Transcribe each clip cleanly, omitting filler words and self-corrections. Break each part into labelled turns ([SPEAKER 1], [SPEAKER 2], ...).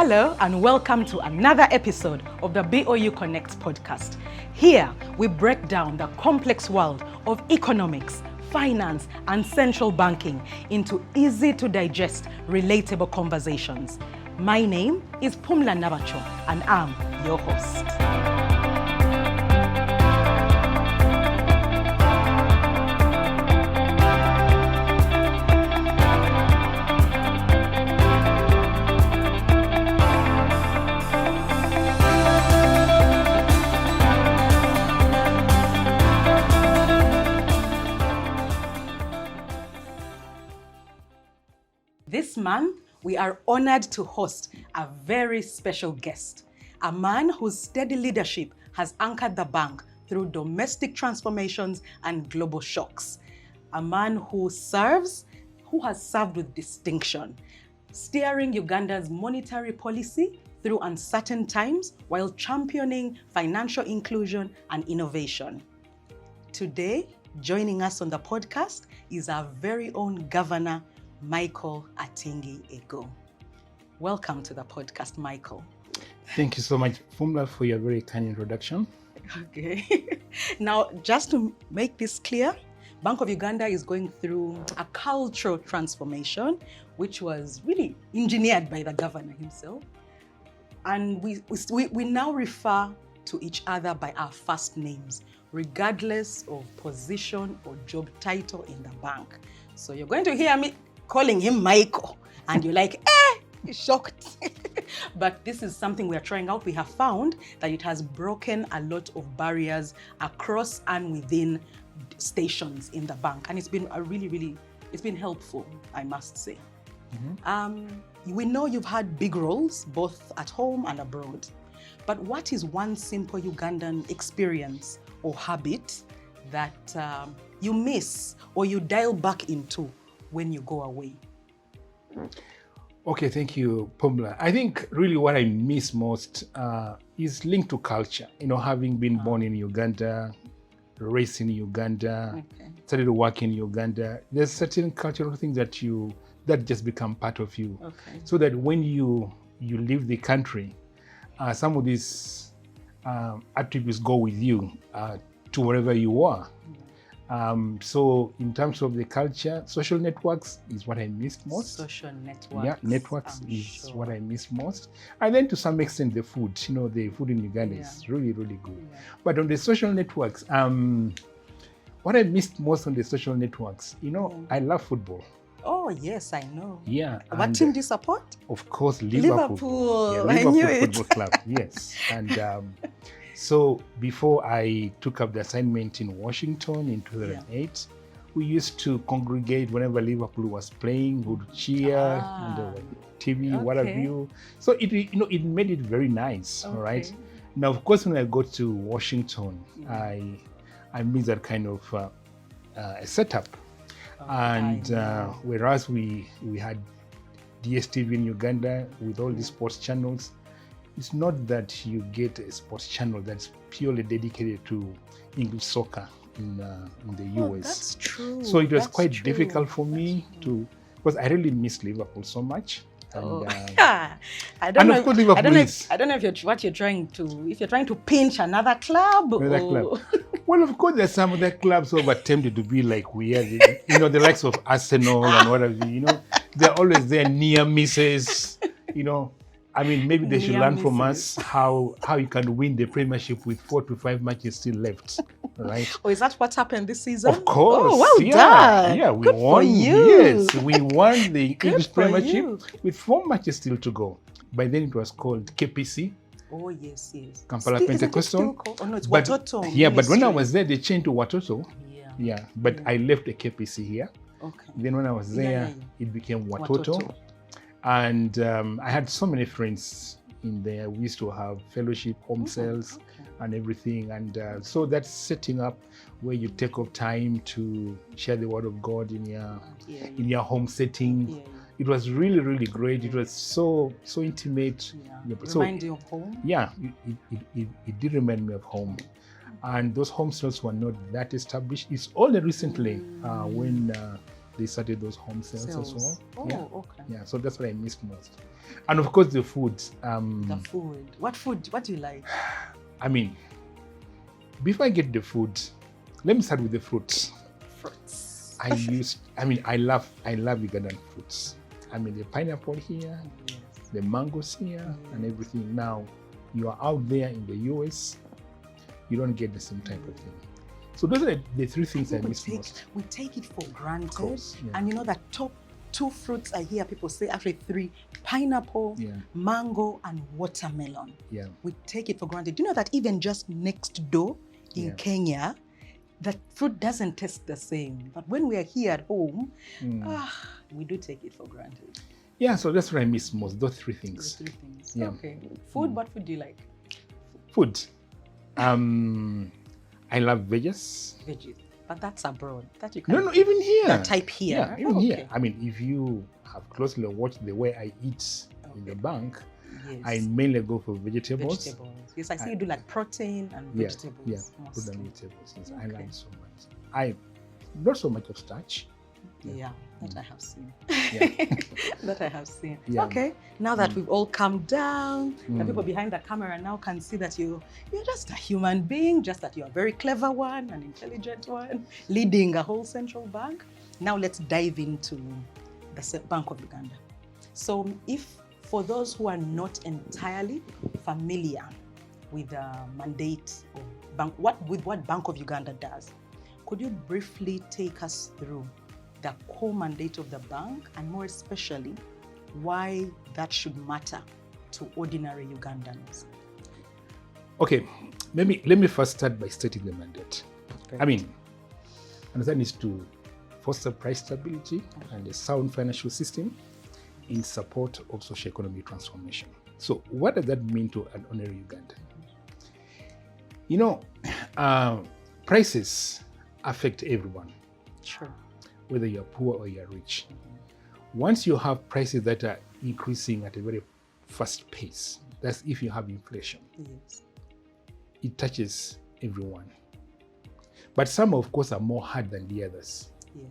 [SPEAKER 1] Hello and welcome to another episode of the BOU Connect podcast. Here we break down the complex world of economics, finance and central banking into easy to digest, relatable conversations. My name is Pumla Nabacho and I'm your host. This month, we are honored to host a very special guest, a man whose steady leadership has anchored the bank through domestic transformations and global shocks. A man who has served with distinction, steering Uganda's monetary policy through uncertain times while championing financial inclusion and innovation. Today, joining us on the podcast is our very own Governor Michael Atingi-Ego. Welcome to the podcast, Michael.
[SPEAKER 2] Thank you so much, Pumla, for your very kind introduction.
[SPEAKER 1] Okay. Now, just to make this clear, Bank of Uganda is going through a cultural transformation, which was really engineered by the governor himself. And we now refer to each other by our first names, regardless of position or job title in the bank. So you're going to hear me calling him Michael, and you're like, you're shocked. But this is something we're trying out. We have found that it has broken a lot of barriers across and within stations in the bank. And it's been it's been helpful, I must say. Mm-hmm. We know you've had big roles, both at home and abroad. But what is one simple Ugandan experience or habit that you miss or you dial back into when you go away?
[SPEAKER 2] Okay, thank you, Pumla. I think really what I miss most is linked to culture. You know, having been born in Uganda, raised in Uganda, started working in Uganda, there's certain cultural things that just become part of you. Okay. So that when you leave the country, some of these attributes go with you to wherever you are. So in terms of the culture, social networks is what I missed most.
[SPEAKER 1] Social networks.
[SPEAKER 2] Yeah, networks is what I miss most. And then to some extent the food. You know, the food in Uganda is really, really good. Yeah. But on the social networks, what I missed most on the social networks, I love football.
[SPEAKER 1] Oh, yes, I know.
[SPEAKER 2] Yeah.
[SPEAKER 1] What team do you support?
[SPEAKER 2] Of course, Liverpool. Yeah,
[SPEAKER 1] I knew
[SPEAKER 2] Liverpool Football Club, yes. And so before I took up the assignment in Washington in 2008, we used to congregate whenever Liverpool was playing, we would cheer on the TV, what have you. So it made it very nice, all right? Now, of course, when I got to Washington, I missed that kind of a setup. And whereas we had DSTV in Uganda with all the sports channels, it's not that you get a sports channel that's purely dedicated to English soccer in the US.
[SPEAKER 1] That's true.
[SPEAKER 2] So it was quite difficult for me because I really miss Liverpool so much. And,
[SPEAKER 1] I don't know if you're trying to pinch another club.
[SPEAKER 2] Well, of course, there's some other clubs who have attempted to be like we are, the likes of Arsenal and whatever. They're always there near misses. I mean, maybe they should learn from us how you can win the Premiership with 4 to 5 matches still left, right?
[SPEAKER 1] Oh, is that what happened this season?
[SPEAKER 2] Of course.
[SPEAKER 1] Oh, well done.
[SPEAKER 2] Yeah, we
[SPEAKER 1] Good
[SPEAKER 2] won.
[SPEAKER 1] For you.
[SPEAKER 2] Yes, we won the English Premiership with 4 matches still to go. By then it was called KPC.
[SPEAKER 1] Oh, yes.
[SPEAKER 2] Kampala Pentecostal.
[SPEAKER 1] Oh, no, it's Watoto.
[SPEAKER 2] Yeah, but when I was there, they changed to Watoto. Yeah, but I left the KPC here. Okay. Then when I was there, it became Watoto. And I had so many friends in there. We used to have fellowship, home cells, and everything. And so that's setting up where you take up time to share the word of God in your home setting. Yeah. It was really, really great. It was so intimate.
[SPEAKER 1] Yeah. Remind you of home?
[SPEAKER 2] Yeah, it did remind me of home. And those home cells were not that established. It's only recently when they started those home sales as well.
[SPEAKER 1] Oh, okay.
[SPEAKER 2] Yeah, so that's what I missed most. And of course, the food.
[SPEAKER 1] The food. What do you like?
[SPEAKER 2] I mean, before I get the food, let me start with the fruits.
[SPEAKER 1] Fruits.
[SPEAKER 2] I love Ugandan fruits. I mean, the pineapple here,
[SPEAKER 1] Yes.
[SPEAKER 2] the mangoes here, and everything. Now, you are out there in the US, you don't get the same type of thing. So those are the three things I miss most.
[SPEAKER 1] We take it for granted.
[SPEAKER 2] Of course, yeah.
[SPEAKER 1] And you know that top 2 fruits I hear people say, actually 3, pineapple, mango, and watermelon.
[SPEAKER 2] Yeah.
[SPEAKER 1] We take it for granted. Do you know that even just next door in Kenya, that fruit doesn't taste the same. But when we are here at home, we do take it for granted.
[SPEAKER 2] Yeah, so that's what I miss most, those 3 things.
[SPEAKER 1] Those 3 things.
[SPEAKER 2] Yeah.
[SPEAKER 1] Okay. Food, what food do you like?
[SPEAKER 2] Food. I love veggies.
[SPEAKER 1] Veggies. But that's abroad. That you can
[SPEAKER 2] No, even here.
[SPEAKER 1] that type here.
[SPEAKER 2] Yeah, even here. I mean, if you have closely watched the way I eat in the bank,
[SPEAKER 1] Yes.
[SPEAKER 2] I mainly go for vegetables.
[SPEAKER 1] Yes, I see you do like protein and vegetables.
[SPEAKER 2] Yeah,
[SPEAKER 1] mostly.
[SPEAKER 2] fruit and vegetables. Yes, I
[SPEAKER 1] Okay.
[SPEAKER 2] like so much. I not so much of starch.
[SPEAKER 1] Yeah, that I have seen.
[SPEAKER 2] Yeah.
[SPEAKER 1] That I have seen.
[SPEAKER 2] Yeah.
[SPEAKER 1] Okay, now that we've all calmed down, the people behind the camera now can see that you're just a human being, just that you're a very clever one, an intelligent one, leading a whole central bank. Now let's dive into the Bank of Uganda. So if for those who are not entirely familiar with the mandate of what Bank of Uganda does, could you briefly take us through the core mandate of the bank, and more especially, why that should matter to ordinary Ugandans?
[SPEAKER 2] Okay, let me first start by stating the mandate. I mean, understand is to foster price stability and a sound financial system in support of socio-economic transformation. So what does that mean to an ordinary Ugandan? You know, prices affect everyone.
[SPEAKER 1] Sure.
[SPEAKER 2] Whether you're poor or you're rich. Once you have prices that are increasing at a very fast pace, that's if you have inflation.
[SPEAKER 1] Yes.
[SPEAKER 2] It touches everyone. But some, of course, are more hurt than the others.
[SPEAKER 1] Yeah.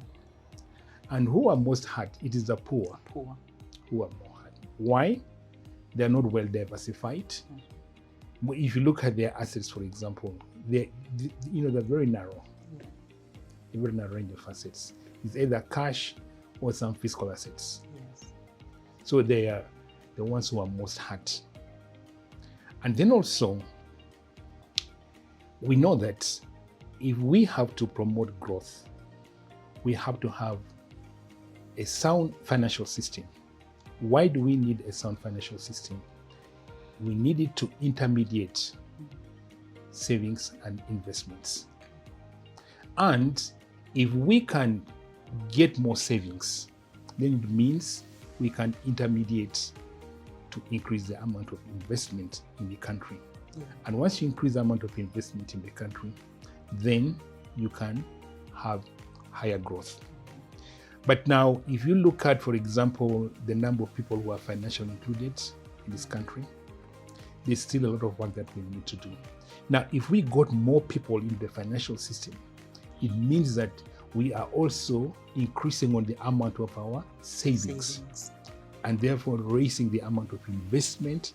[SPEAKER 2] And who are most hurt? It is the poor.
[SPEAKER 1] Poor.
[SPEAKER 2] Who are more hurt. Why? They're not well diversified. If you look at their assets, for example, they're very narrow.
[SPEAKER 1] Yeah.
[SPEAKER 2] A very narrow range of assets. It's either cash or some fiscal assets.
[SPEAKER 1] Yes.
[SPEAKER 2] So they are the ones who are most hurt. And then also, we know that if we have to promote growth, we have to have a sound financial system. Why do we need a sound financial system? We need it to intermediate savings and investments. And if we can get more savings, then it means we can intermediate to increase the amount of investment in the country.
[SPEAKER 1] Yeah.
[SPEAKER 2] And once you increase the amount of investment in the country, then you can have higher growth. But now, if you look at, for example, the number of people who are financially included in this country, there's still a lot of work that we need to do. Now, if we got more people in the financial system, it means that we are also increasing on the amount of our savings. And therefore raising the amount of investment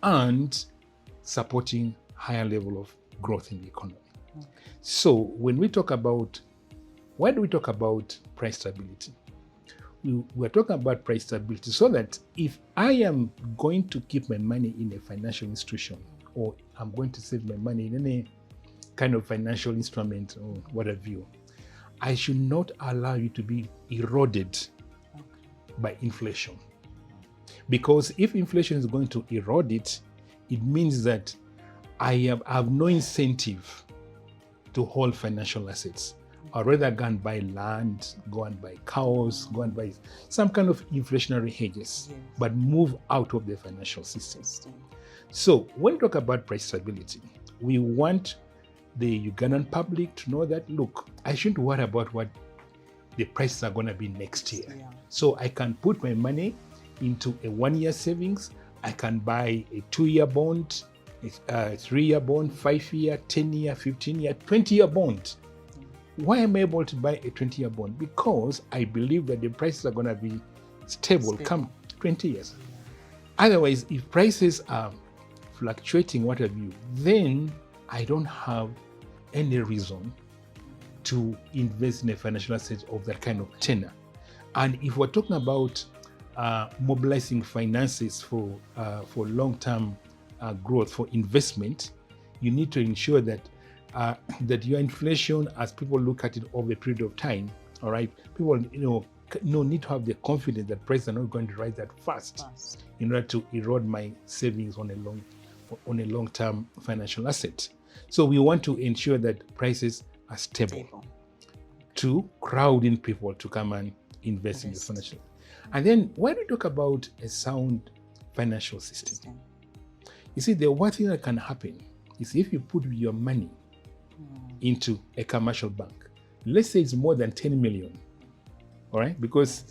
[SPEAKER 2] and supporting higher level of growth in the economy. Okay. So when we talk about, why do we talk about price stability? We're talking about price stability so that if I am going to keep my money in a financial institution, or I'm going to save my money in any kind of financial instrument or whatever, I should not allow you to be eroded by inflation. Because if inflation is going to erode it, it means that I have no incentive to hold financial assets. I'd rather go and buy land, go and buy cows, go and buy some kind of inflationary hedges, but move out of the financial system. So when we talk about price stability, we want the Ugandan public to know that, look, I shouldn't worry about what the prices are going to be next year. Yeah. So I can put my money into a 1-year savings. I can buy a 2-year bond, a 3-year bond, 5-year, 10-year, 15-year, 20-year bond Why am I able to buy a 20-year bond? Because I believe that the prices are going to be stable come 20 years. Otherwise, if prices are fluctuating, what have you, then I don't have any reason to invest in a financial asset of that kind of tenor. And if we're talking about mobilizing finances for long-term growth, for investment, you need to ensure that that your inflation, as people look at it over a period of time, all right, people need to have the confidence that prices are not going to rise that fast in order to erode my savings on a long-term financial asset. So we want to ensure that prices are stable. To crowd in people to come and invest in the financial. And then when we talk about a sound financial system, you see, the one thing that can happen is if you put your money into a commercial bank, let's say it's more than 10 million, all right? Because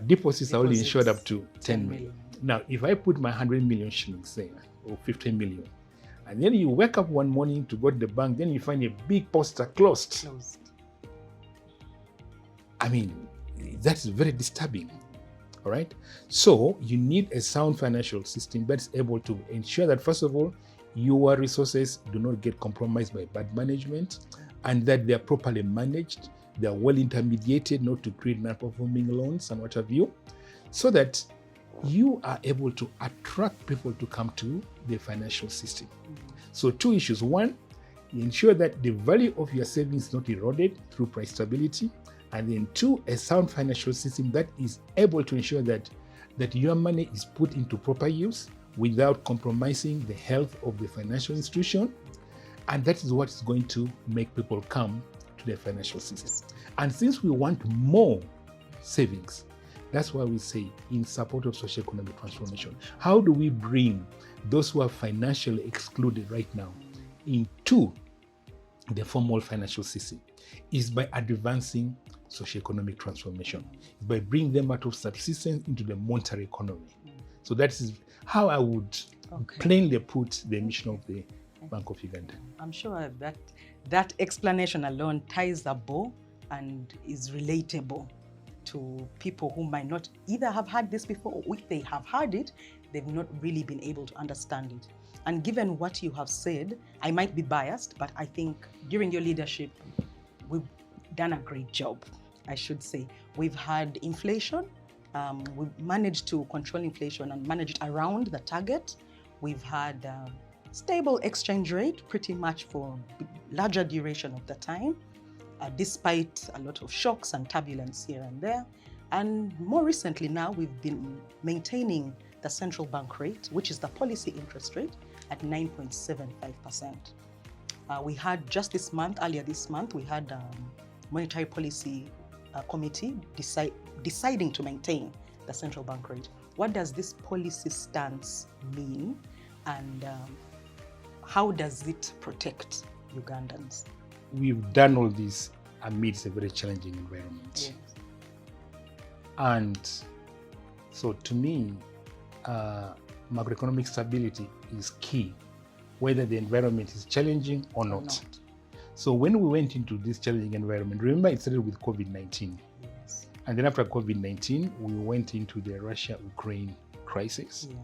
[SPEAKER 2] deposits are only insured up to 10 million. Now, if I put my 100 million shillings there, or 15 million, and then you wake up one morning to go to the bank, then you find a big poster closed. I mean, that's very disturbing, all right? So you need a sound financial system that's able to ensure that, first of all, your resources do not get compromised by bad management, and that they're properly managed, they're well intermediated, not to create non-performing loans and what have you, so that you are able to attract people to come to the financial system. So two issues. One, ensure that the value of your savings is not eroded through price stability. And then two, a sound financial system that is able to ensure that your money is put into proper use without compromising the health of the financial institution. And that is what is going to make people come to the financial system. And since we want more savings, that's why we say in support of socio-economic transformation, how do we bring those who are financially excluded right now into the formal financial system? Is by advancing socio-economic transformation, by bringing them out of subsistence into the monetary economy. So that is how I would plainly put the mission of the Bank of Uganda.
[SPEAKER 1] I'm sure that explanation alone ties a bow and is relatable to people who might not either have had this before, or if they have had it, they've not really been able to understand it. And given what you have said, I might be biased, but I think during your leadership, we've done a great job, I should say. We've had inflation. We've managed to control inflation and manage it around the target. We've had stable exchange rate pretty much for larger duration of the time, despite a lot of shocks and turbulence here and there. And more recently now, we've been maintaining the central bank rate, which is the policy interest rate, at 9.75%. We had just earlier this month, we had a monetary policy committee deciding to maintain the central bank rate. What does this policy stance mean, and how does it protect Ugandans?
[SPEAKER 2] We've done all this amidst a very challenging environment.
[SPEAKER 1] Yes.
[SPEAKER 2] And so to me, macroeconomic stability is key, whether the environment is challenging or not. So when we went into this challenging environment, remember it started with COVID-19.
[SPEAKER 1] Yes.
[SPEAKER 2] And then after COVID-19, we went into the Russia-Ukraine crisis.
[SPEAKER 1] Yeah.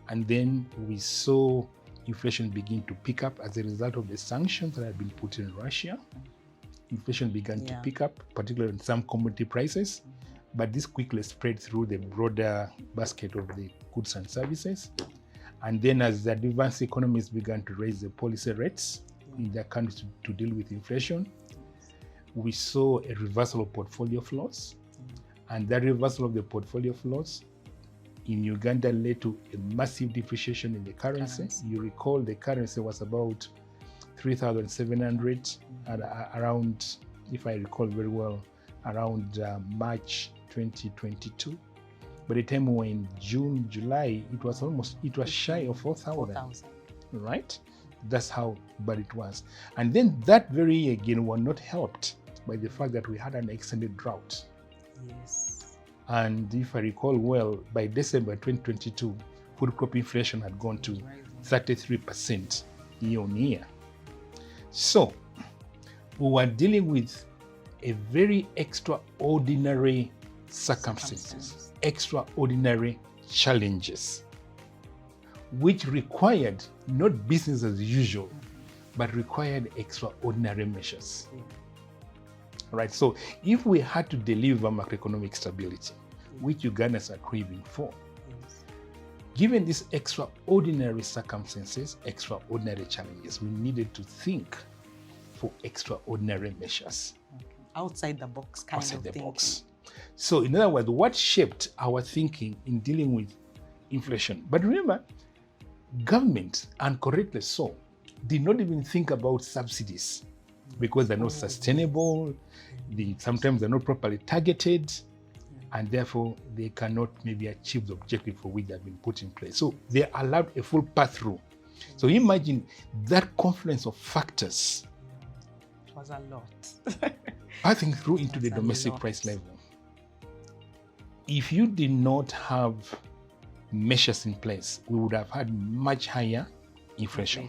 [SPEAKER 2] And then we saw inflation begin to pick up as a result of the sanctions that had been put in Russia. Inflation began to pick up, particularly in some commodity prices, but this quickly spread through the broader basket of the goods and services. And then as the advanced economies began to raise the policy rates in their countries to deal with inflation, we saw a reversal of portfolio flows. And that reversal of the portfolio flows in Uganda led to a massive depreciation in the currency. You recall the currency was about 3,700 at around, if I recall very well, around March 2022. By the time we were in June, July, it was shy of 4,000, right? That's how bad it was. And then that very year again were not helped by the fact that we had an extended drought.
[SPEAKER 1] Yes.
[SPEAKER 2] And if I recall well, by December 2022, food crop inflation had gone to 33% year on year. So we were dealing with a very extraordinary circumstances, extraordinary challenges, which required not business as usual, but required extraordinary measures. Right? So if we had to deliver macroeconomic stability, which Ugandans are craving for, given these extraordinary circumstances, extraordinary challenges, we needed to think for extraordinary measures.
[SPEAKER 1] Outside the box kind
[SPEAKER 2] outside
[SPEAKER 1] of
[SPEAKER 2] the
[SPEAKER 1] thinking.
[SPEAKER 2] box. So in other words, what shaped our thinking in dealing with inflation? But remember, government, and correctly so, did not even think about subsidies because they're not sustainable, sometimes they're not properly targeted, and therefore they cannot maybe achieve the objective for which they've been put in place. So they allowed a full pass-through. So imagine that confluence of factors.
[SPEAKER 1] It was a lot.
[SPEAKER 2] Passing through into the domestic price level. If you did not have measures in place, we would have had much higher inflation.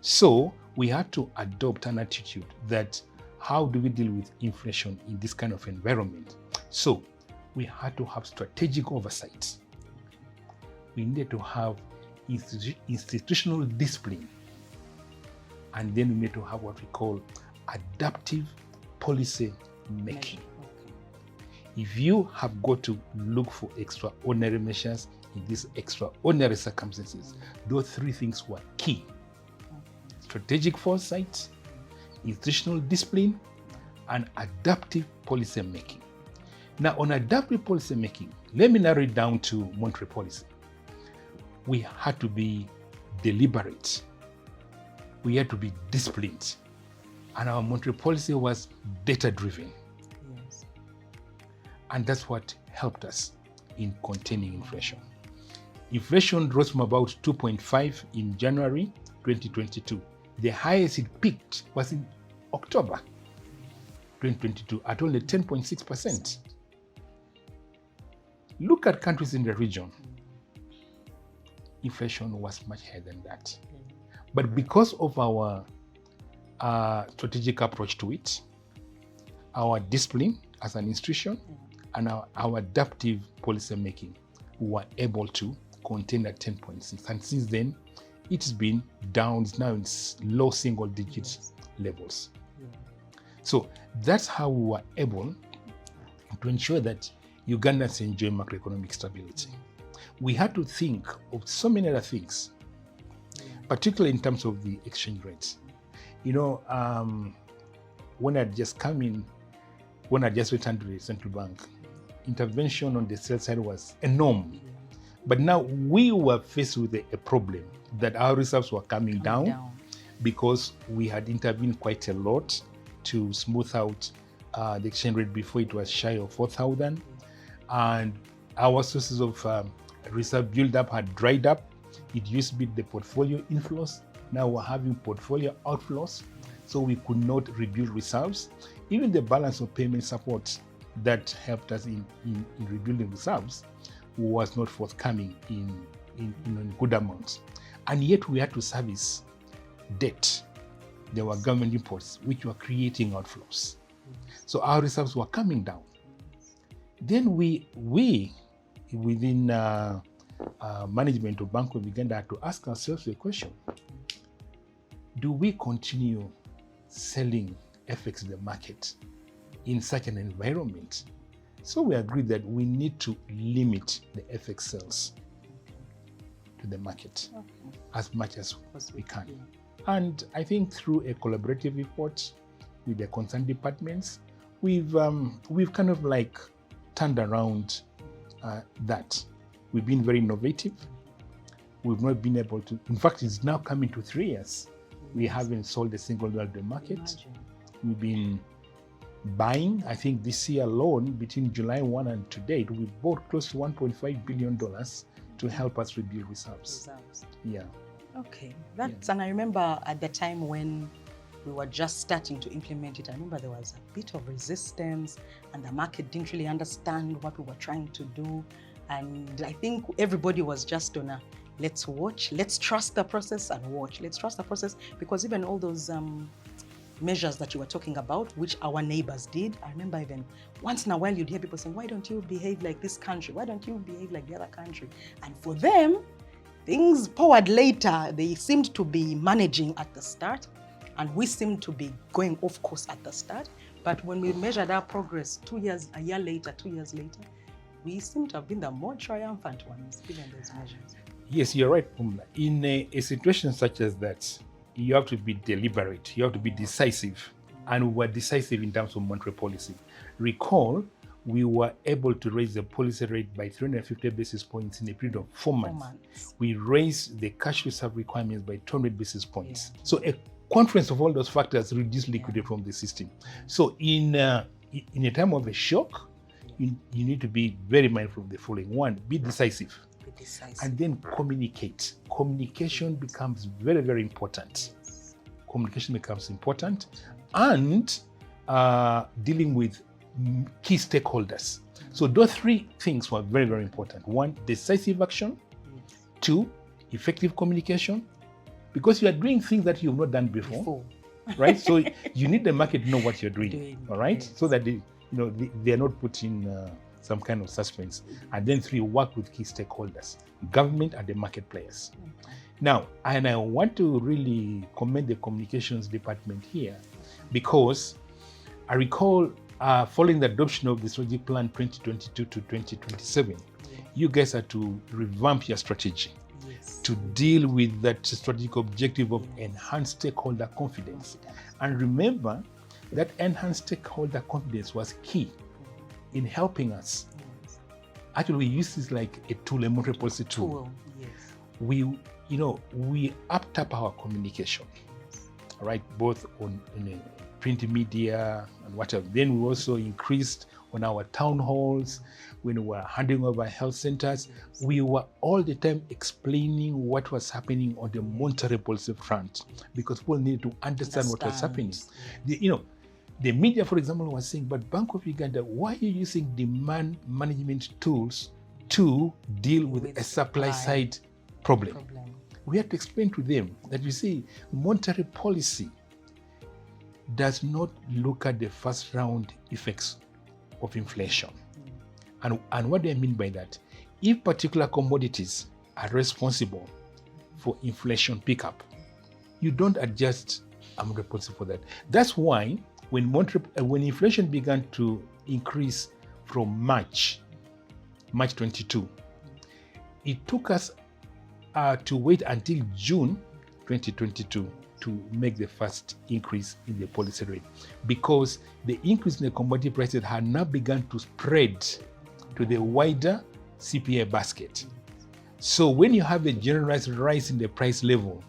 [SPEAKER 2] So we had to adopt an attitude that how do we deal with inflation in this kind of environment? So we had to have strategic oversight. We needed to have institutional discipline. And then we need to have what we call adaptive policy making. If you have got to look for extraordinary measures in these extraordinary circumstances, those three things were key. Strategic foresight, institutional discipline, and adaptive policy making. Now, on adaptive policy making, let me narrow it down to monetary policy. We had to be deliberate. We had to be disciplined. And our monetary policy was data-driven.
[SPEAKER 1] Yes.
[SPEAKER 2] And that's what helped us in containing inflation. Inflation rose from about 2.5 in January 2022. The highest it peaked was in October 2022 at only 10.6%. Look at countries in the region. Inflation was much higher than that. But because of our strategic approach to it, our discipline as an institution, and our adaptive policy making, we were able to contain at 10.6. And since then, it's been down, it's now in low single digits levels. So that's how we were able to ensure that Ugandans enjoy macroeconomic stability. We had to think of so many other things, particularly in terms of the exchange rates. You know, when I just returned to the central bank, intervention on the sales side was enormous. But now we were faced with a problem that our reserves were coming down because we had intervened quite a lot to smooth out the exchange rate before it was shy of 4,000. And our sources of reserve build-up had dried up. It used to be the portfolio inflows. Now we're having portfolio outflows, so we could not rebuild reserves. Even the balance of payment support that helped us in rebuilding reserves was not forthcoming in good amounts. And yet we had to service debt. There were government imports which were creating outflows. So our reserves were coming down. Then we within management of Bank of Uganda had to ask ourselves a question. Do we continue selling FX in the market in such an environment? So we agreed that we need to limit the FX sales to the market as much as we can. And I think through a collaborative effort with the concerned departments, we've kind of like turned around that. We've been very innovative. We've not been able to, in fact, it's now coming to 3 years. We haven't sold a single dollar to the market. We've been buying, I think this year alone, between July 1 and to date, we bought close to $1.5 billion to help us rebuild reserves. Yeah.
[SPEAKER 1] Okay. And I remember at the time when we were just starting to implement it, I remember there was a bit of resistance and the market didn't really understand what we were trying to do. And I think everybody was just on a, let's watch, let's trust the process and watch. Let's trust the process, because even all those measures that you were talking about, which our neighbors did. I remember even once in a while you'd hear people saying, why don't you behave like this country? Why don't you behave like the other country? And for them, things powered later, they seemed to be managing at the start, and we seemed to be going off course at the start. But when we measured our progress 2 years, a year later, 2 years later, we seem to have been the more triumphant ones, given those measures.
[SPEAKER 2] Yes, you're right, Pumla. In a situation such as that, you have to be deliberate, you have to be decisive. And we were decisive in terms of monetary policy. Recall, we were able to raise the policy rate by 350 basis points in a period of 4 months. We raised the cash reserve requirements by 200 basis points. Yeah. So a confluence of all those factors reduced liquidity from the system. So in a time of a shock, you need to be very mindful of the following. One, be decisive. And then communicate. Communication becomes very, very important. Communication becomes important, and dealing with key stakeholders. So those three things were very, very important. One, decisive action. Two, effective communication, because you are doing things that you've not done before. Right? So you need the market to know what you're doing. All right? Yes. So that they are not put in some kind of suspense. And then three, work with key stakeholders, government and the market players. Now, and I want to really commend the communications department here, because I recall following the adoption of the strategic plan 2022 to 2027, you guys had to revamp your strategy to deal with that strategic objective of enhanced stakeholder confidence. And remember that enhanced stakeholder confidence was key in helping us. Actually, we use this like a tool, a monetary policy tool. We upped up our communication, right? Both on print media and whatever. Then we also increased on our town halls, when we were handing over health centers. We were all the time explaining what was happening on the monetary policy front, because people needed to understand what was happening. The media, for example, was saying, but Bank of Uganda, why are you using demand management tools to deal with a supply side problem? We had to explain to them that, you see, monetary policy does not look at the first round effects of inflation. And what do I mean by that? If particular commodities are responsible for inflation pickup, you don't adjust a monetary policy for that. That's why when inflation began to increase from March 22, it took us to wait until June 2022 to make the first increase in the policy rate, because the increase in the commodity prices had now begun to spread to the wider CPI basket. So when you have a generalized rise in the price level,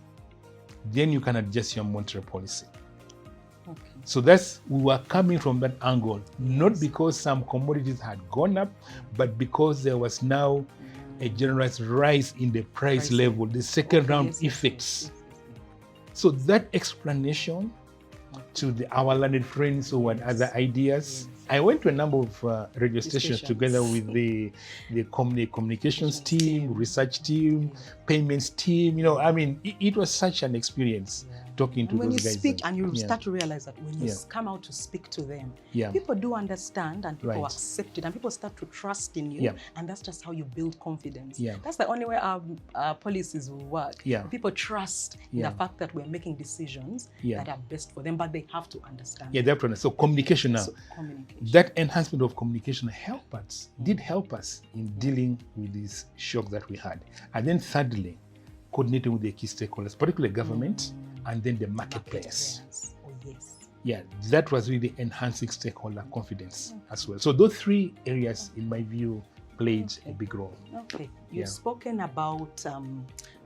[SPEAKER 2] then you can adjust your monetary policy. So we were coming from that angle, not because some commodities had gone up, but because there was now a generalized rise in the price level, the second round effects. So that explanation to our learned friends who had other ideas. I went to a number of radio stations together with the communications team, research team, payments team. It was such an experience talking to those guys.
[SPEAKER 1] When you speak and you start to realize that when you come out to speak to them, people do understand and people accept it and people start to trust in you. And that's just how you build confidence. That's the only way our policies will work. People trust in the fact that we're making decisions that are best for them, but they have to understand.
[SPEAKER 2] Definitely. So communication now. That enhancement of communication did help us in dealing with this shock that we had. And then thirdly, coordinating with the key stakeholders, particularly government, and then the market players. That was really enhancing stakeholder confidence as well. So those three areas, in my view, played a big role.
[SPEAKER 1] You've spoken about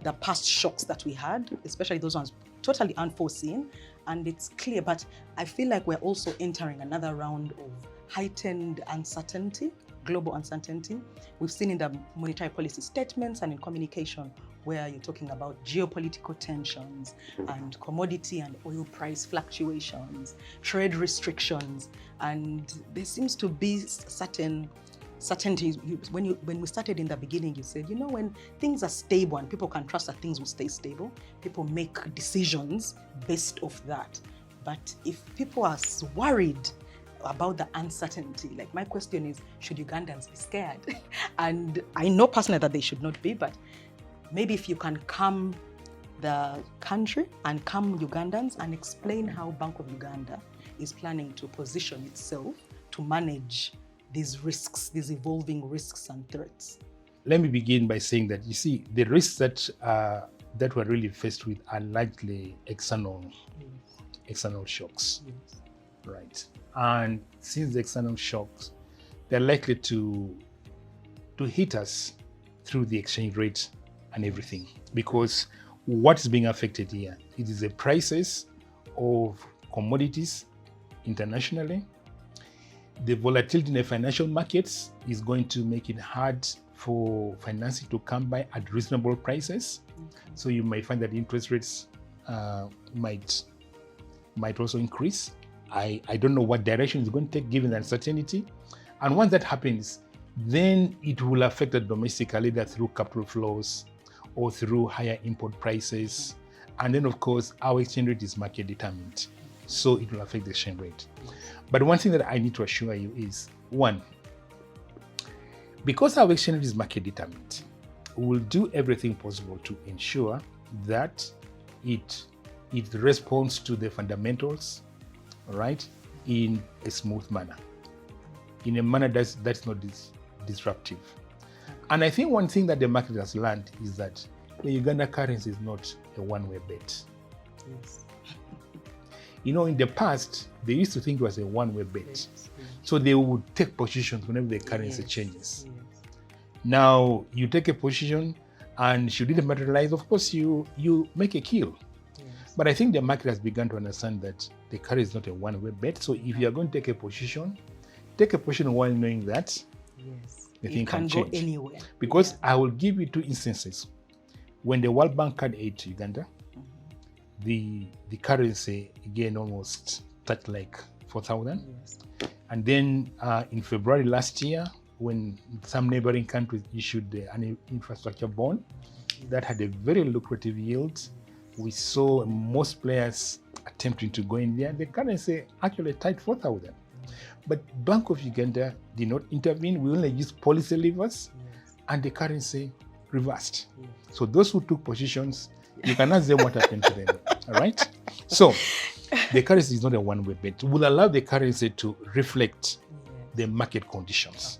[SPEAKER 1] the past shocks that we had, especially those ones totally unforeseen, and it's clear, but I feel like we're also entering another round of heightened uncertainty, global uncertainty. We've seen in the monetary policy statements and in communication where you're talking about geopolitical tensions and commodity and oil price fluctuations, trade restrictions, and there seems to be certainty. When we started in the beginning, you said, when things are stable and people can trust that things will stay stable, people make decisions based off that. But if people are worried about the uncertainty, like my question is, should Ugandans be scared? And I know personally that they should not be, but maybe if you can calm the country and calm Ugandans and explain how Bank of Uganda is planning to position itself to manage these risks, these evolving risks and threats.
[SPEAKER 2] Let me begin by saying that, you see, the risks that we're really faced with are largely external shocks, right? And since the external shocks, they're likely to hit us through the exchange rate and everything, because what is being affected here, it is the prices of commodities internationally. The volatility in the financial markets is going to make it hard for financing to come by at reasonable prices. So you might find that interest rates might also increase. I don't know what direction it's going to take given the uncertainty. And once that happens, then it will affect the domestic, either through capital flows or through higher import prices. And then, of course, our exchange rate is market determined, so it will affect the exchange rate. But one thing that I need to assure you is, one, because our exchange rate is market determined, we will do everything possible to ensure that it responds to the fundamentals, right, in a smooth manner, in a manner that's not disruptive. And I think one thing that the market has learned is that the Uganda currency is not a one-way bet.
[SPEAKER 1] Yes.
[SPEAKER 2] You know, in the past, they used to think it was a one-way bet. So they would take positions whenever the currency changes. Now, you take a position, and should it materialize, of course, you make a kill. But I think the market has begun to understand that the currency is not a one-way bet. So if you are going to take a position while knowing that the thing can change.
[SPEAKER 1] Go anywhere.
[SPEAKER 2] Because I will give you two instances. When the World Bank had aid to Uganda, the currency again almost touched like 4,000. And then in February last year, when some neighboring countries issued an infrastructure bond that had a very lucrative yield, we saw most players attempting to go in there. The currency actually touched 4,000. But Bank of Uganda did not intervene. We only used policy levers, and the currency reversed. So those who took positions, you can ask them what happened to them. All right? So the currency is not a one-way bet. We'll allow the currency to reflect the market conditions,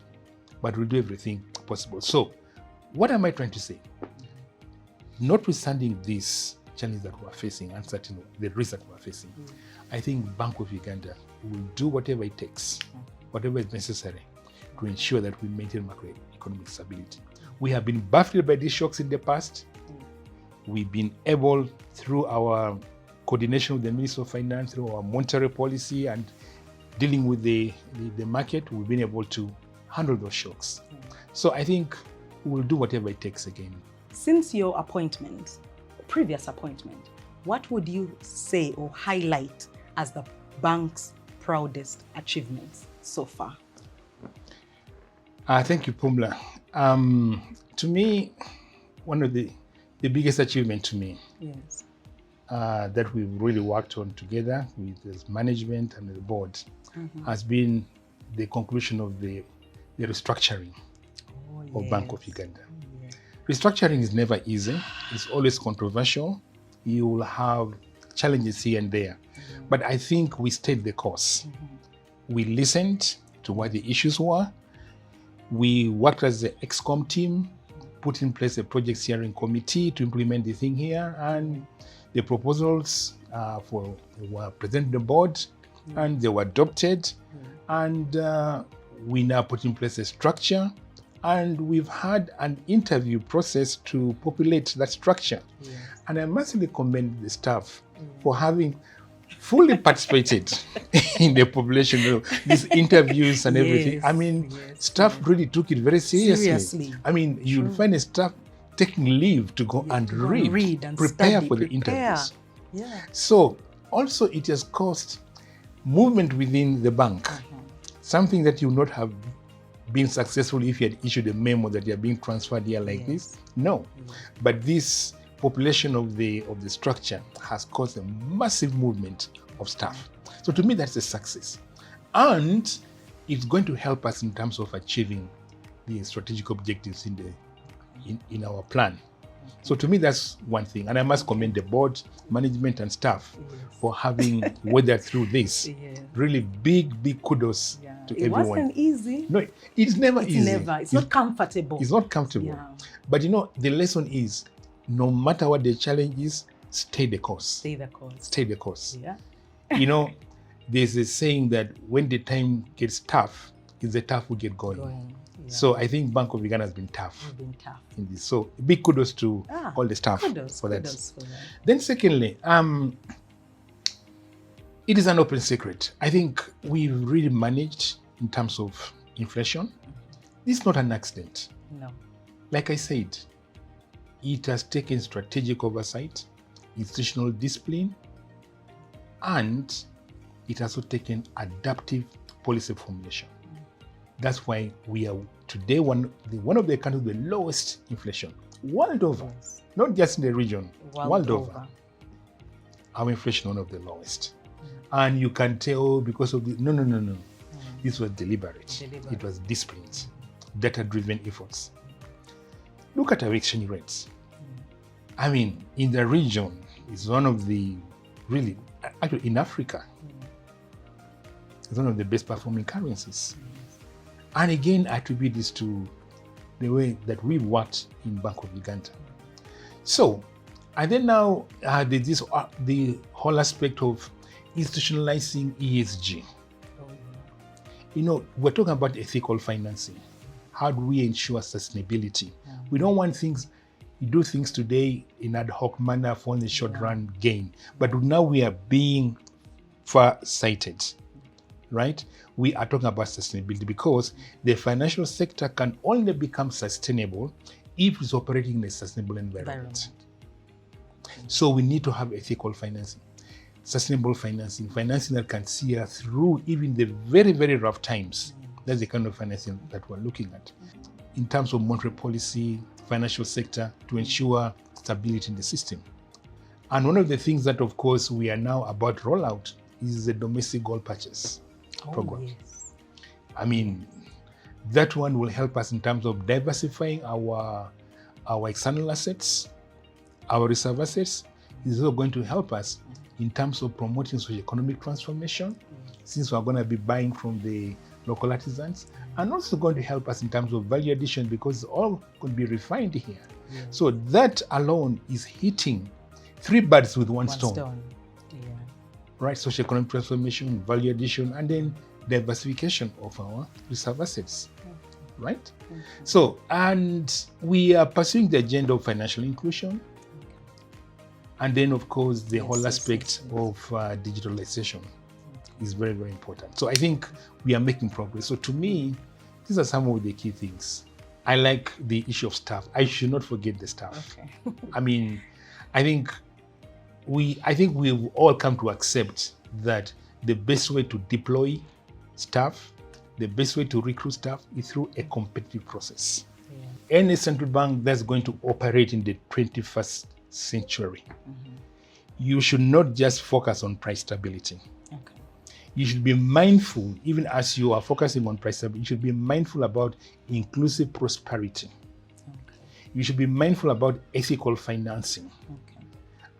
[SPEAKER 2] but we'll do everything possible. So what am I trying to say? Notwithstanding this challenge that we're facing, uncertain the risk that we're facing, I think Bank of Uganda will do whatever it takes, whatever is necessary to ensure that we maintain macroeconomic stability. We have been baffled by these shocks in the past. We've been able, through our coordination with the Ministry of Finance, through our monetary policy and dealing with the market, we've been able to handle those shocks. So I think we'll do whatever it takes again.
[SPEAKER 1] Since your appointment, previous appointment, what would you say or highlight as the bank's proudest achievements so far?
[SPEAKER 2] Thank you, Pumla. To me, one of the biggest achievement to me that we've really worked on together with the management and the board has been the conclusion of the restructuring of Bank of Uganda. Restructuring is never easy. It's always controversial. You will have challenges here and there. But I think we stayed the course. We listened to what the issues were. We worked as the ExCom team, put in place a project steering committee to implement the thing here, and the proposals were presented to the board, and they were adopted, and we now put in place a structure, and we've had an interview process to populate that structure. And I must really commend the staff for having fully participated in the population, these interviews and everything. I mean, staff really took it very seriously. I mean, you'll find a staff taking leave to go and read and prepare for the interviews. So also it has caused movement within the bank, something that you would not have been successful if you had issued a memo that you're being transferred here like this. No, but this population of the structure has caused a massive movement of staff. So to me, that's a success. And it's going to help us in terms of achieving the strategic objectives in our plan. So to me, that's one thing. And I must commend the board, management, and staff for having weathered through this. Really big kudos to everyone.
[SPEAKER 1] It wasn't easy.
[SPEAKER 2] No, it's never easy.
[SPEAKER 1] It's not comfortable.
[SPEAKER 2] It's not comfortable.
[SPEAKER 1] Yeah.
[SPEAKER 2] But the lesson is, no matter what the challenge is, stay the course.
[SPEAKER 1] Stay the course.
[SPEAKER 2] Stay the course.
[SPEAKER 1] Yeah.
[SPEAKER 2] There's a saying that when the time gets tough, it's the tough we get going. Yeah. So I think Bank of Uganda has been tough. In this. So big kudos to all the staff for that. Then secondly, it is an open secret. I think we've really managed in terms of inflation. This is not an accident.
[SPEAKER 1] No.
[SPEAKER 2] Like I said, it has taken strategic oversight, institutional discipline, and it has also taken adaptive policy formulation. That's why we are today one of the countries with the lowest inflation world over, not just in the region, world over. Our inflation one of the lowest, and you can tell because of the no. This was deliberate. It was disciplined, data-driven efforts. Look at our exchange rates. I mean, in the region, it's one of the really, actually in Africa, it's one of the best performing currencies. And again, I attribute this to the way that we worked in Bank of Uganda. So, and then now there's this, the whole aspect of institutionalizing ESG. We're talking about ethical financing. How do we ensure sustainability? We don't want things, you do things today in ad hoc manner for the short run gain. But now we are being far-sighted, right? We are talking about sustainability because the financial sector can only become sustainable if it's operating in a sustainable environment. So we need to have ethical financing, sustainable financing that can see us through even the very, very rough times. That's the kind of financing that we're looking at. In terms of monetary policy, financial sector, to ensure stability in the system. And one of the things that, of course, we are now about to roll out is the domestic gold purchase program.
[SPEAKER 1] Yes.
[SPEAKER 2] I mean, that one will help us in terms of diversifying our external assets, our reserve assets. Is also going to help us in terms of promoting socio-economic transformation, since we're going to be buying from the local artisans, and also going to help us in terms of value addition because it's all going to be refined here. So that alone is hitting 3 birds with one stone. Right, socio-economic transformation, value addition, and then diversification of our reserve assets, right? So, and we are pursuing the agenda of financial inclusion, and then, of course, the whole aspect of digitalization is very, very important. So I think we are making progress. So to me, these are some of the key things. I like the issue of staff. I should not forget the staff. I mean, I think we've all come to accept that the best way to deploy staff, the best way to recruit staff is through a competitive process. Any central bank that's going to operate in the 21st century, you should not just focus on price stability. You should be mindful, even as you are focusing on price stability, you should be mindful about inclusive prosperity. You should be mindful about ethical financing.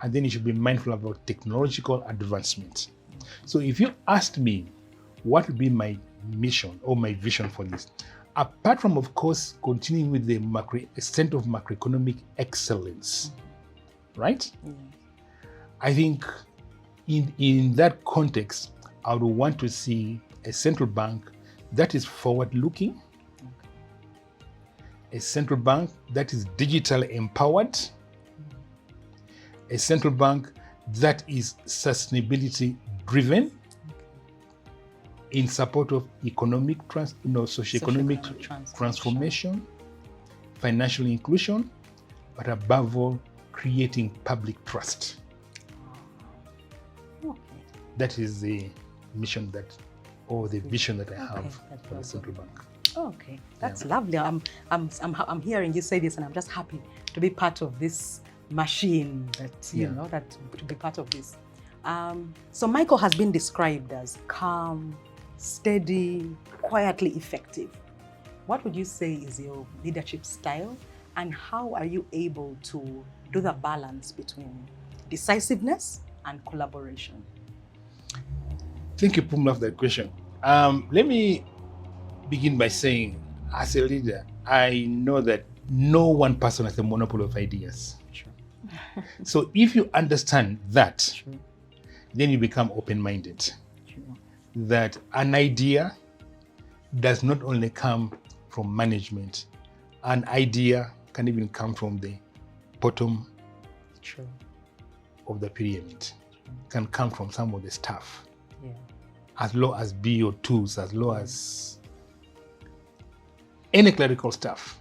[SPEAKER 2] And then you should be mindful about technological advancement. So if you asked me what would be my mission or my vision for this, apart from, of course, continuing with the extent of macroeconomic excellence, right? I think in that context, I would want to see a central bank that is forward-looking, a central bank that is digitally empowered, a central bank that is sustainability driven in support of economic, socio-economic transformation, financial inclusion, but above all, creating public trust. That is the mission or the vision that I have for the central bank.
[SPEAKER 1] Okay, that's lovely. I'm hearing you say this, and I'm just happy to be part of this machine that, that to be part of this. So Michael has been described as calm, steady, quietly effective. What would you say is your leadership style, and how are you able to do the balance between decisiveness and collaboration?
[SPEAKER 2] Thank you, Pumla, for that question. Let me begin by saying, as a leader, I know that no one person has a monopoly of ideas.
[SPEAKER 1] Sure.
[SPEAKER 2] So if you understand that,
[SPEAKER 1] Sure.
[SPEAKER 2] then you become open-minded.
[SPEAKER 1] Sure.
[SPEAKER 2] That an idea does not only come from management, an idea can even come from the bottom
[SPEAKER 1] True.
[SPEAKER 2] of the pyramid, can come from some of the staff,
[SPEAKER 1] Yeah.
[SPEAKER 2] as low as BO2s, as low as any clerical staff.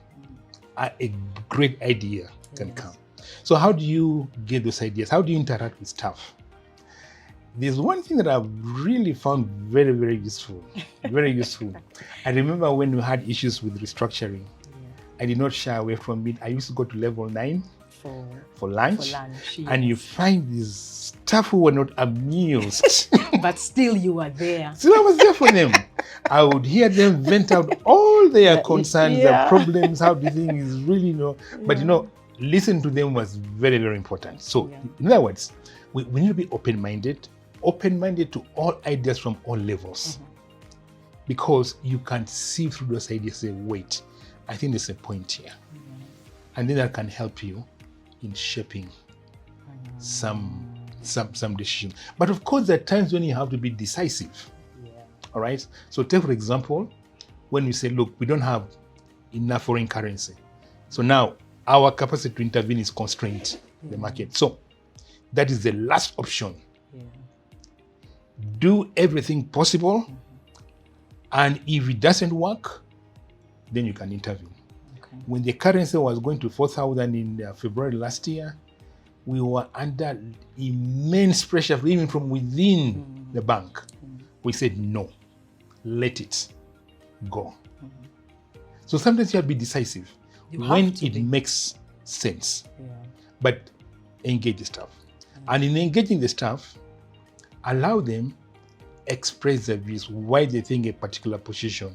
[SPEAKER 2] A great idea can
[SPEAKER 1] Yes.
[SPEAKER 2] come. So how do you get those ideas? How do you interact with staff? There's one thing that I've really found very, very useful, very useful. I remember when we had issues with restructuring, I did not shy away from it. I used to go to level 9 for lunch, and you find these staff who were not amused.
[SPEAKER 1] But still you were there.
[SPEAKER 2] So I was there for them. I would hear them vent out all their concerns, their problems, how the thing is really, But listen to them was very, very important. So in other words, we need to be open-minded to all ideas from all levels. Because you can see through those ideas, say, wait, I think there's a point here. And then that can help you in shaping some decisions. But of course, there are times when you have to be decisive. All right. So take, for example, when we say, look, we don't have enough foreign currency. So now our capacity to intervene is constrained in the market. So that is the last option. Do everything possible. And if it doesn't work, then you can intervene. Okay. When the currency was going to 4,000 in February last year, we were under immense pressure, even from within the bank. We said, no, let it go. So sometimes you have to be decisive when it makes sense. But engage the staff. And in engaging the staff, allow them express their views, why they think a particular position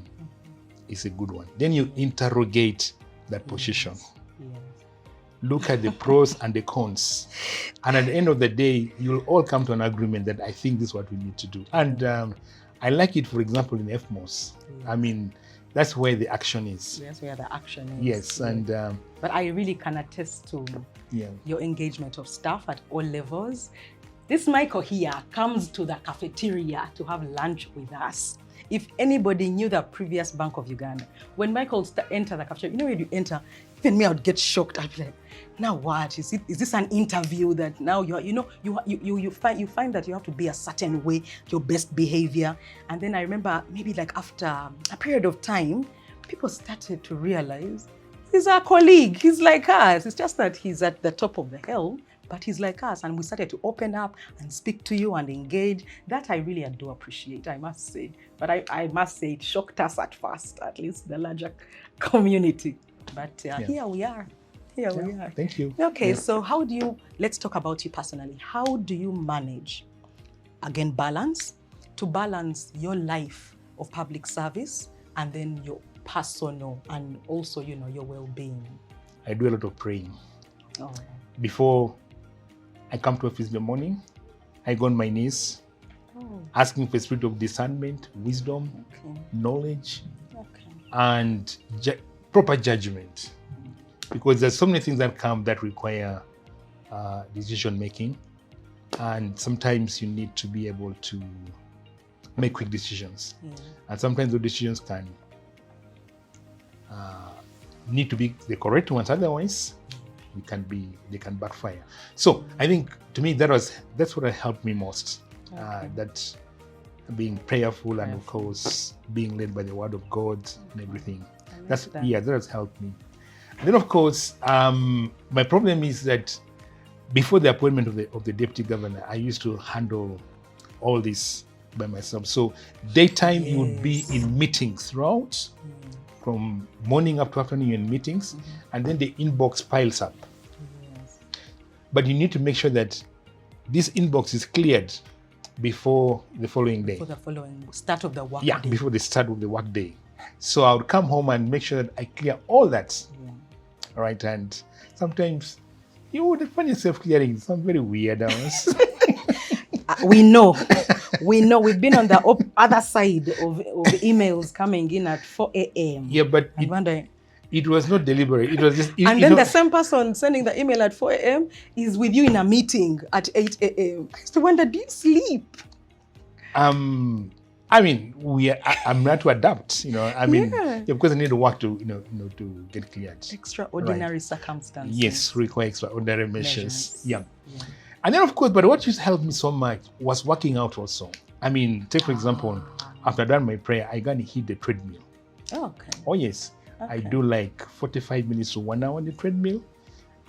[SPEAKER 2] is a good one. Then you interrogate that position. Look at the pros and the cons. And at the end of the day, you'll all come to an agreement that I think this is what we need to do. And I like it, for example, in FMOS. I mean, that's where the action is.
[SPEAKER 1] That's where the action is.
[SPEAKER 2] Yes. And
[SPEAKER 1] but I really can attest to your engagement of staff at all levels. This Michael here comes to the cafeteria to have lunch with us. If anybody knew the previous Bank of Uganda, when Michael entered the cafeteria, when you enter, even me, I would get shocked. I'd be like, now what? Is this an interview that now you find that you have to be a certain way, your best behavior? And then I remember maybe like after a period of time, people started to realize he's our colleague. He's like us. It's just that he's at the top of the hill, but he's like us. And we started to open up and speak to you and engage. That I really do appreciate, I must say. But I must say it shocked us at first, at least the larger community. But here we are. Here we are.
[SPEAKER 2] Thank you.
[SPEAKER 1] Okay, so let's talk about you personally. How do you manage, again, to balance your life of public service and then your personal and also, your well-being?
[SPEAKER 2] I do a lot of praying.
[SPEAKER 1] Oh.
[SPEAKER 2] Before I come to office in the morning, I go on my knees, asking for a spirit of discernment, wisdom, knowledge, and proper judgment. Because there's so many things that come that require decision making, and sometimes you need to be able to make quick decisions. And sometimes those decisions can need to be the correct ones, otherwise they can backfire. So I think to me that's what helped me most. That being prayerful and of course being led by the word of God and everything. That has helped me. And then of course my problem is that before the appointment of the deputy governor, I used to handle all this by myself. So daytime you would be in meetings throughout. From morning up to afternoon in meetings, and then the inbox piles up. But you need to make sure that this inbox is cleared before the following day.
[SPEAKER 1] For the following start of the work
[SPEAKER 2] Yeah,
[SPEAKER 1] day.
[SPEAKER 2] before the start of the work day. So I would come home and make sure that I clear all that.
[SPEAKER 1] Yeah.
[SPEAKER 2] All right, and sometimes you would find yourself clearing some very weird hours.
[SPEAKER 1] We know. We've been on the other side of emails coming in at 4 a.m.
[SPEAKER 2] Yeah, but
[SPEAKER 1] And wondering.
[SPEAKER 2] it was not deliberate. It was just...
[SPEAKER 1] And then the same person sending the email at 4 a.m. is with you in a meeting at 8 a.m. I used to wonder, do you sleep?
[SPEAKER 2] I mean, I'm not to adapt, I mean, because I need to work to, to get cleared.
[SPEAKER 1] Extraordinary circumstances.
[SPEAKER 2] Yes, require extraordinary measures. Yeah. And then, of course, but what used to help me so much was working out also. I mean, take for example, after I done my prayer, I gonna hit the treadmill.
[SPEAKER 1] Oh, okay.
[SPEAKER 2] Oh, yes. Okay. I do like 45 minutes to 1 hour on the treadmill.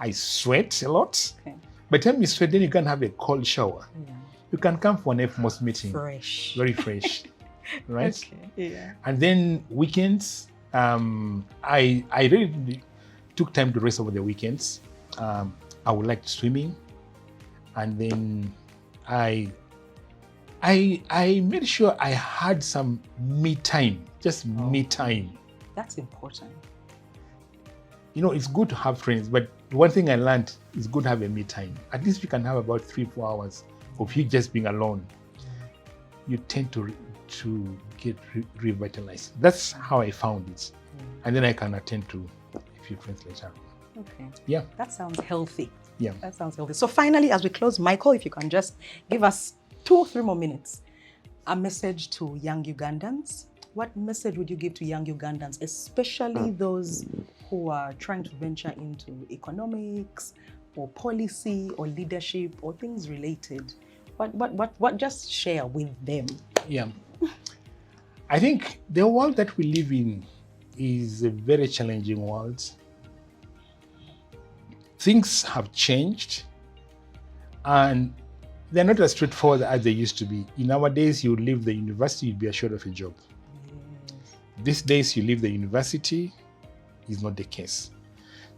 [SPEAKER 2] I sweat a lot. Okay. By the time you sweat, then you can have a cold shower. Yeah. You can come for an FMOS meeting. Fresh. Very fresh. Right? Okay. Yeah. And then weekends, I really took time to rest over the weekends. I would like swimming. And then I made sure I had some me time, just me time.
[SPEAKER 1] That's important.
[SPEAKER 2] It's good to have friends, but one thing I learned is good to have a me time. At least you can have about 3-4 hours of you just being alone. You tend to get revitalized. That's how I found it. And then I can attend to a few friends later.
[SPEAKER 1] Okay.
[SPEAKER 2] Yeah.
[SPEAKER 1] That sounds healthy.
[SPEAKER 2] Yeah.
[SPEAKER 1] That sounds healthy. So finally, as we close, Michael, if you can just give us 2 or 3 more minutes, a message to young Ugandans. What message would you give to young Ugandans, especially those who are trying to venture into economics or policy or leadership or things related? What just share with them?
[SPEAKER 2] Yeah. I think the world that we live in is a very challenging world. Things have changed and they're not as straightforward as they used to be. In our days, you leave the university, you'd be assured of a job. Yes. These days, you leave the university, is not the case.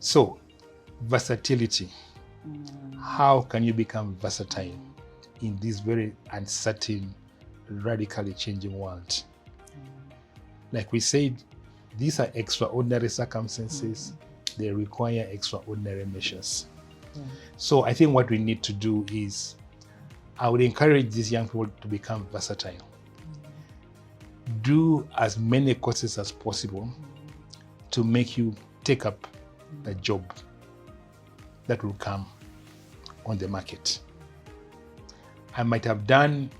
[SPEAKER 2] So, versatility. How can you become versatile in this very uncertain, radically changing world? Like we said, these are extraordinary circumstances. They require extraordinary measures. So I think what we need to do is, I would encourage these young people to become versatile. Do as many courses as possible to make you take up a job that will come on the market. I might have done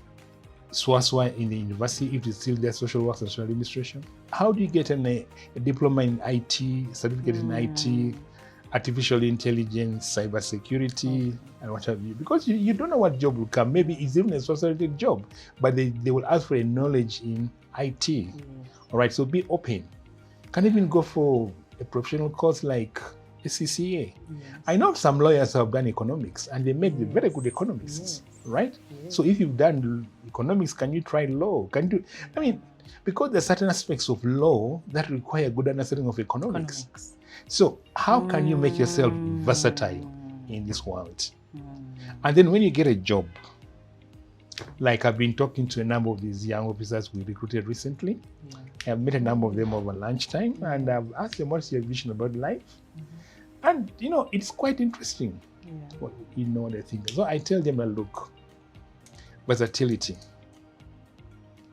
[SPEAKER 2] SWASWA in the university if it's still there, social work and social administration. How do you get a diploma in IT, certificate in IT, artificial intelligence, cybersecurity, and what have you? Because you don't know what job will come. Maybe it's even a associated job, but they will ask for a knowledge in IT. All right, so be open. Can even go for a professional course like a CCA. I know some lawyers who have done economics and they make very good economists, right? So if you've done economics, can you try law? Because there are certain aspects of law that require good understanding of economics. So how can you make yourself versatile in this world? And then when you get a job, like I've been talking to a number of these young officers we recruited recently. I've met a number of them over lunchtime and I've asked them, what's your vision about life? And, it's quite interesting. They think. So I tell them, look, versatility.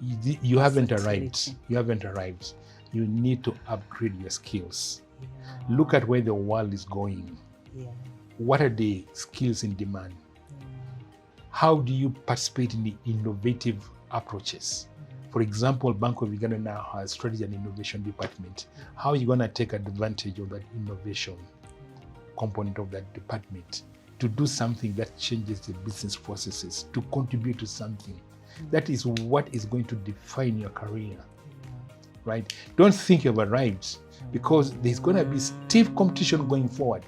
[SPEAKER 2] You haven't arrived. You haven't arrived. You need to upgrade your skills. Look at where the world is going. What are the skills in demand? How do you participate in the innovative approaches? For example, Bank of Uganda now has strategy and innovation department. How are you going to take advantage of that innovation component of that department to do something that changes the business processes, to contribute to something? That is what is going to define your career, right? Don't think you've arrived, because there's going to be stiff competition going forward.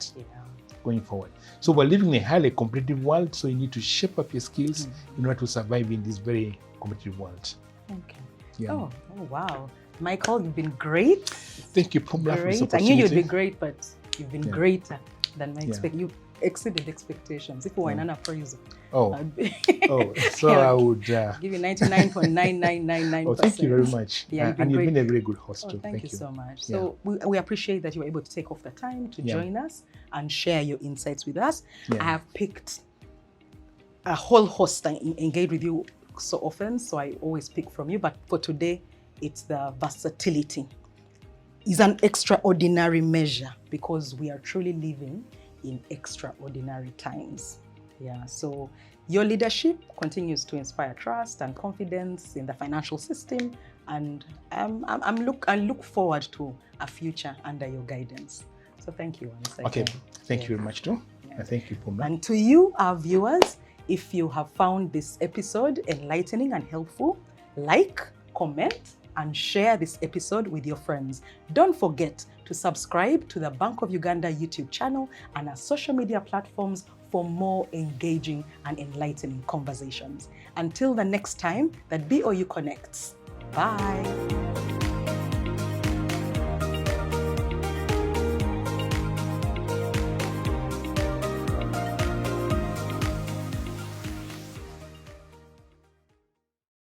[SPEAKER 2] So we're living in a highly competitive world, so you need to shape up your skills in order to survive in this very competitive world.
[SPEAKER 1] Okay. Yeah. Oh, wow. Michael, you've been great.
[SPEAKER 2] Thank you, Pumla, for this
[SPEAKER 1] I knew you'd be great, but you've been greater than my expectation. exceeded expectations. If we were in an appraisal,
[SPEAKER 2] Oh, so
[SPEAKER 1] Yeah.
[SPEAKER 2] I would
[SPEAKER 1] give you 99.9999%.
[SPEAKER 2] oh, thank you very much.
[SPEAKER 1] Yeah,
[SPEAKER 2] And you've been a very good host
[SPEAKER 1] Oh,
[SPEAKER 2] too.
[SPEAKER 1] thank you so much.
[SPEAKER 2] Yeah.
[SPEAKER 1] So we appreciate that you were able to take off the time to
[SPEAKER 2] Yeah.
[SPEAKER 1] join us and share your insights with us.
[SPEAKER 2] Yeah.
[SPEAKER 1] I have picked a whole host and engage with you so often, so I always pick from you. But for today, it's the versatility. It's an extraordinary measure because we are truly living in extraordinary times. Yeah, so your leadership continues to inspire trust and confidence in the financial system, and I look forward to a future under your guidance. So thank you once again.
[SPEAKER 2] Okay, thank you very much too.
[SPEAKER 1] Yeah.
[SPEAKER 2] Thank you, Pumla.
[SPEAKER 1] And to you, our viewers, if you have found this episode enlightening and helpful, like, comment, and share this episode with your friends. Don't forget to subscribe to the Bank of Uganda YouTube channel and our social media platforms for more engaging and enlightening conversations. Until the next time that BOU connects. Bye.